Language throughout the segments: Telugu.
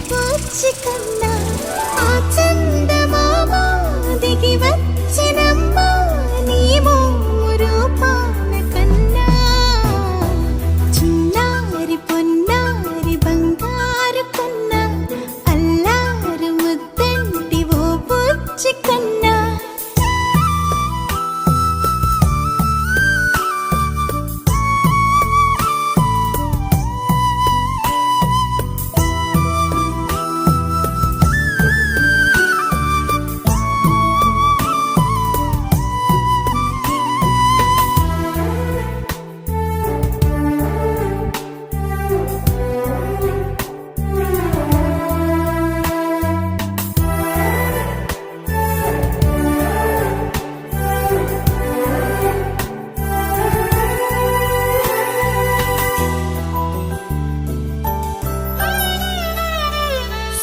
పూచి కన్నా ఆ చందమామ దిగి వచ్చినమ్మ నీ మోము రూపాన కన్నా చిన్నారి పొన్నారి బంగారు కన్నా అల్లారు ముద్దంటి ఓ పూచి కన్నా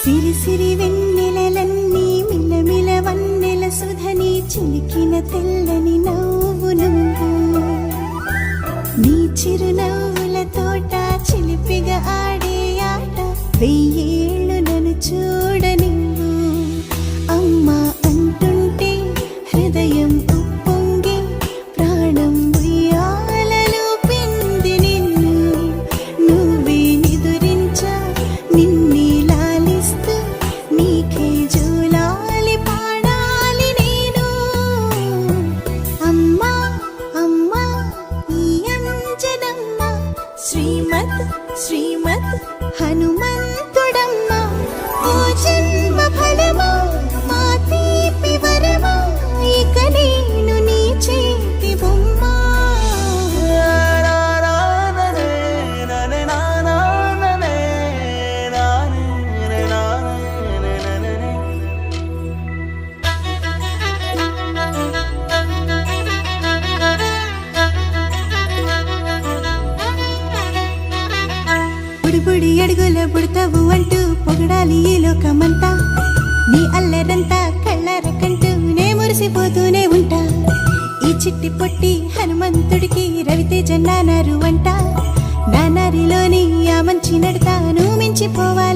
సిరి సిరి వెన్నెలలన్నీ మిలమిల వన్నెల సుధని చిలికిన తెల్లని నవ్వు నువ్వు నీ చిరునవ్వుల తోట చిలిపిగా ఆడే ఆట వెయ్యేళ్ళు నన్ను చూడ నువ్వు అమ్మా అంటుంటే హృదయం ఉప్పొంగి ప్రాణం ఉయ్యాలలో పిండి నిన్ను నువ్వే నిదురించా నిన్నే నీకే జూలాలి పాడాలి నేను అమ్మా అమ్మా ఈ అంజనమ్మ శ్రీమత్ శ్రీమత్ హనుమంతుడమ్మ ఓ జన్మ ఫలమా మా తీపి వరమా ఇక నేను నీ చేతి బొమ్మ బుడి అడుగుల బుడతావు అంటూ పొగడాలి ఈ లోకమంతా నీ అల్లరంతా కళ్ళారకంటూ నే మురిసిపోతూనే ఉంటా ఈ చిట్టి పొట్టి హనుమంతుడికి రవితేజ నానారు అంట నానారిలోని ఆ మంచి నడతా నువ్వు మించిపోవాలి